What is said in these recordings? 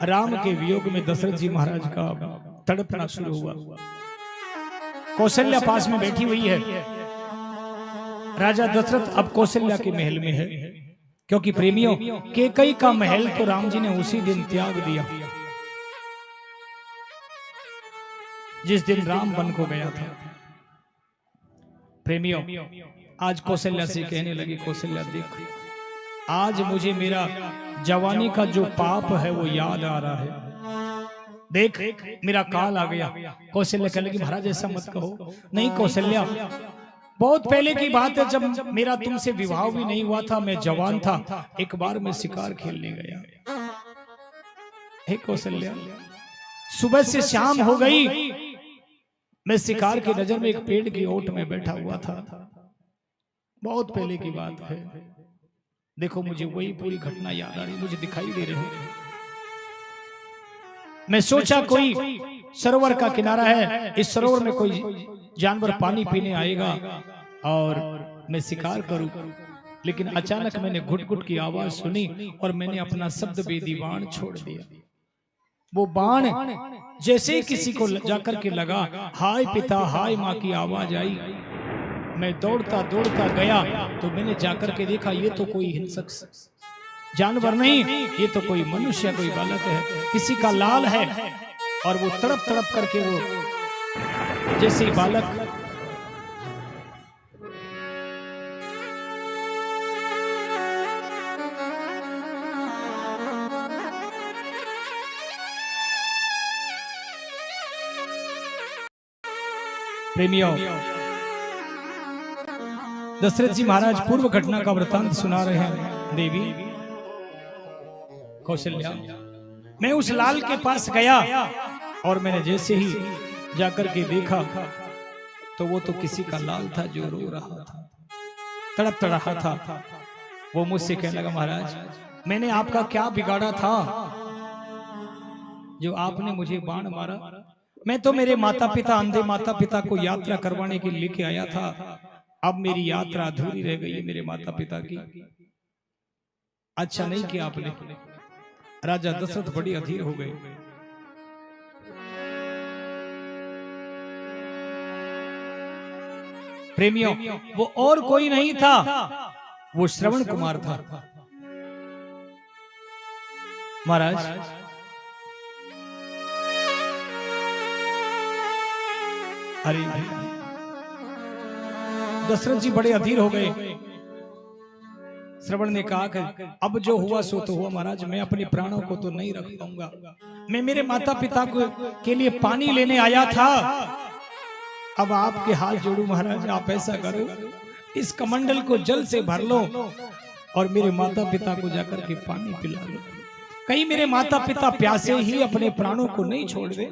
राम के वियोग में दशरथ जी महाराज का तड़पना शुरू हुआ। कौशल्या पास में बैठी हुई है। राजा दशरथ अब कौशल्या के महल में है, क्योंकि प्रेमियों कैकेयी का महल तो राम जी ने उसी दिन त्याग दिया जिस दिन राम वन को गया था। प्रेमियों आज कौशल्या से कहने लगी, कौशल्या देख, आज मुझे मेरा जवानी का जो पाप है वो याद आ रहा है। देख मेरा काल आ गया। कौशल्या कहने लगी, महाराज ऐसा मत कहो। नहीं कौशल्या, बहुत पहले की बात है, जब मेरा तुमसे विवाह भी नहीं हुआ था, मैं जवान था, एक बार मैं शिकार खेलने गया। हे कौशल्या, सुबह से शाम हो गई, मैं शिकार की नजर में एक पेड़ की ओट में बैठा हुआ था। बहुत पहले की बात है। देखो मुझे वही पूरी घटना याद आ रही, मुझे दिखाई दे रही है। मैं सोचा कोई सरोवर का किनारा है, इस सरोवर में कोई जानवर पानी पीने आएगा और मैं शिकार करूं। लेकिन अचानक मैंने घुट घुट की आवाज सुनी और मैंने अपना शब्द वेदी बाण छोड़ दिया। वो बाण जैसे किसी को जाकर के लगा, हाय पिता हाय माँ की आवाज आई। मैं दौड़ता दौड़ता गया तो मैंने जाकर के देखा, ये तो कोई हिंसक जानवर नहीं, ये तो कोई मनुष्य, कोई बालक है, किसी का लाल है। और वो तड़प तड़प करके वो जैसे बालक प्रेमियों, दशरथ जी महाराज पूर्व घटना का वृतांत सुना रहे हैं। देवी कौशल्या, मैं उस लाल के पास गया और मैंने जैसे ही जाकर के देखा तो वो तो किसी का लाल था जो रो रहा था, तड़प रहा था। वो मुझसे कहने लगा, महाराज मैंने आपका क्या बिगाड़ा था जो आपने मुझे बाण मारा? मैं तो मेरे माता पिता, अंधे माता पिता को यात्रा करवाने के लिए लेके आया था। अब मेरी यात्रा अधूरी रह गई है मेरे माता पिता की। अच्छा नहीं किया आपने। राजा दशरथ बड़ी अधीर हो गए। प्रेमियों, वो और कोई नहीं था, वो श्रवण कुमार था। महाराज अरे दशरथ जी बड़े अधीर हो गए। श्रवण ने कहा कि अब जो हुआ सो तो हुआ महाराज, मैं अपने प्राणों को तो नहीं रख पाऊंगा। मैं मेरे माता पिता के लिए पानी लेने आया था। अब आपके हाथ जोड़ू महाराज, आप ऐसा करो, इस कमंडल को जल से भर लो और मेरे माता पिता को जाकर के पानी पिला लो। कहीं मेरे माता पिता प्यासे ही अपने प्राणों को नहीं छोड़ दे।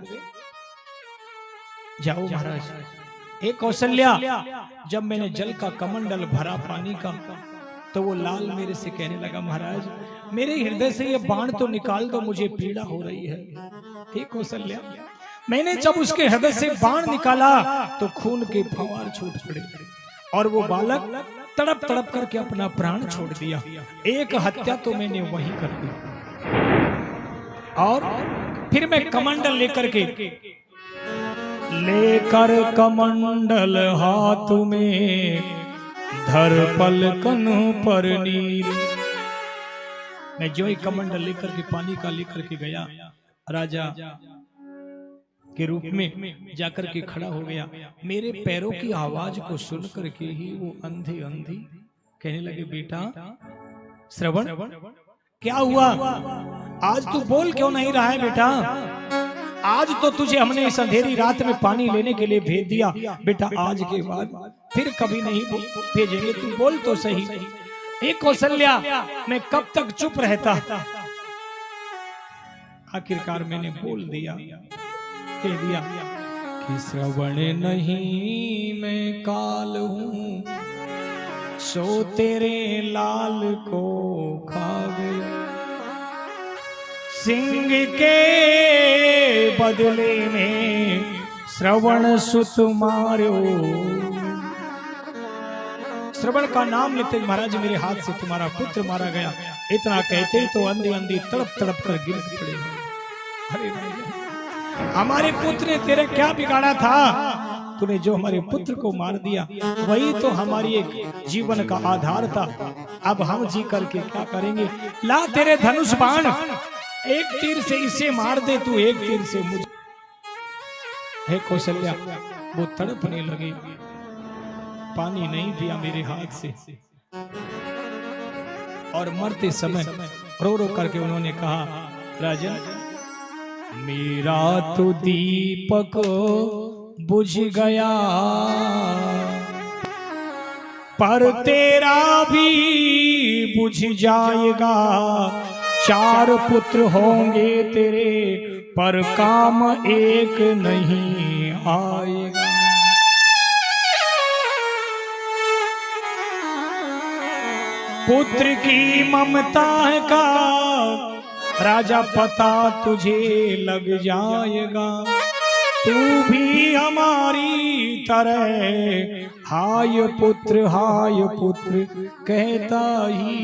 जाओ महाराज। एक कौशल्या, जब मैंने जल का कमंडल भरा पानी का तो वो लाल मेरे से कहने लगा, महाराज मेरे हृदय से ये बाण तो निकाल दो, मुझे पीड़ा हो रही है। हे कौशल्या, मैंने जब उसके हृदय से बाण निकाला तो खून के फव्वार छूट पड़े और वो बालक तड़प तड़प करके अपना प्राण छोड़ दिया। एक हत्या तो मैंने वहीं कर दी। और फिर मैं कमंडल लेकर कमंडल हाथ में धर पलकन पर नीर। मैं जो ही कमंडल लेकर के पानी का लेकर के गया, राजा के रूप में जाकर के खड़ा हो गया। मेरे पैरों की आवाज को सुन करके ही वो अंधे अंधी कहने लगे, बेटा श्रवण क्या हुआ? आज तू बोल क्यों नहीं रहा है बेटा? आज तो तुझे हमने इस अंधेरी रात में पानी लेने के लिए भेज दिया, बेटा आज के बाद फिर कभी नहीं भेजेंगे, तू बोल तो सही। एक कौशल्या, मैं कब तक चुप रहता? आखिरकार मैंने बोल दिया, कह दिया कि श्रवण नहीं मैं काल हूं, सो तेरे लाल को खा गया। सिंह के बदले में श्रवण सुत मारो। श्रवण का नाम लेते महाराज मेरे हाथ से तुम्हारा पुत्र मारा गया। इतना कहते ही तो अंधे अंधे तड़प तड़प कर गिर पड़े। अरे हमारे पुत्र ने तेरे क्या बिगाड़ा था? तूने जो हमारे पुत्र को मार दिया वही तो हमारी एक जीवन का आधार था। अब हम जी करके क्या करेंगे? ला तेरे धनुष बाण, एक तीर से इसे मार दे तू, एक तीर से मुझे। हे कौशल्या, वो तड़पने लगे, पानी नहीं दिया मेरे हाथ से, और मरते समय रो रो करके उन्होंने कहा, राजन मेरा तो दीपक बुझ गया, पर तेरा भी बुझ जाएगा। 4 पुत्र होंगे तेरे, पर काम एक नहीं आएगा। पुत्र की ममता का राजा पता तुझे लग जाएगा। तू भी हमारी तरह हाय पुत्र कहता ही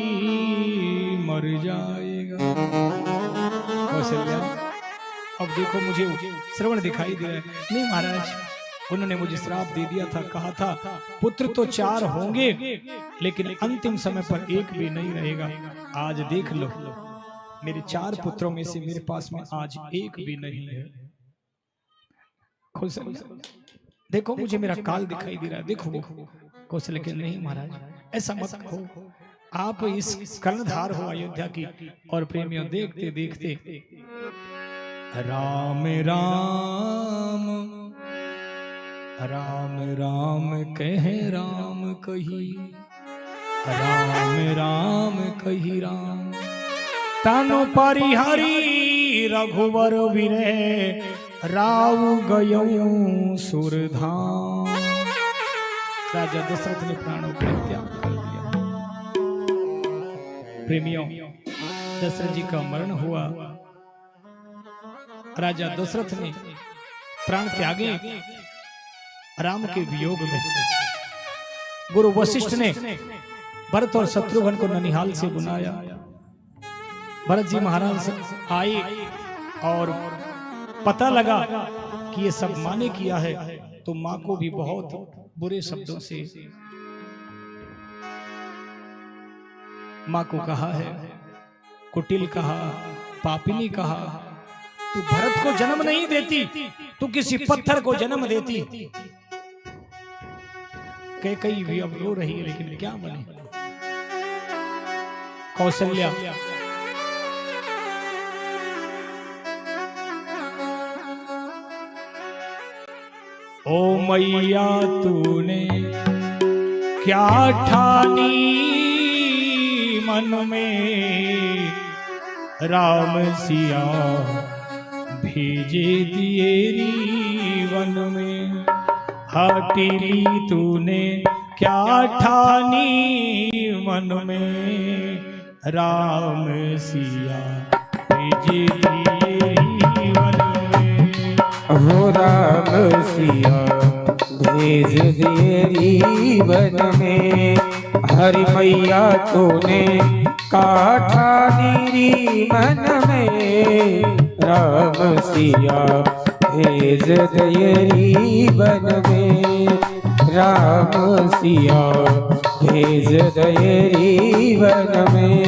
मर जाएगा। कौशल्या, अब देखो मुझे श्रवण दिखाई दे रहा है। नहीं महाराज, उन्होंने मुझे श्राप दे दिया था, कहा था पुत्र तो 4 होंगे लेकिन अंतिम समय पर एक भी नहीं रहेगा। आज देख लो, मेरे 4 पुत्रों में से मेरे पास में आज एक भी नहीं है। देखो मुझे मेरा काल दिखाई दे रहा है, देखो वो कौशल्या के नहीं महाराज ऐसा मत कहो, आप इस कर्णधार हो अयोध्या की। और प्रेमियों देखते देखते राम राम राम राम कह राम कही, राम राम कही राम, तानो परिहरी रघुवर विरे, राव गयऊ सुरधाम। राजा दशरथ ने प्राणों का त्याग कर दिया। प्रेमियों, दशरथ जी का मरण हुआ, राजा दशरथ ने प्राण त्यागे राम के वियोग में। गुरु वशिष्ठ ने भरत और शत्रुघ्न को ननिहाल से बुलाया। भरत जी महाराज आए और पता लगा कि ये सब माँ ने किया है, तो माँ को भी बहुत बुरे शब्दों से माँ को कहा है, कुटिल कहा, पापिनी कहा, तू भरत को जन्म नहीं देती, तू किसी पत्थर को जन्म देती। कैकेयी भी अब रो रही है, लेकिन क्या बने। कौशल्या, ओ मैया तूने क्या ठानी मन में, राम सिया भेजे दिएरी वन में। हटीली तूने क्या ठानी मन में, राम सिया भेजे दिएरी वन में। हो राम सिया भेज दिएरी वन में, हरि मैया तूने काठानी मन में, राम सिया भेज दिएरी वन में, राम सिया भेज दिएरी वन में।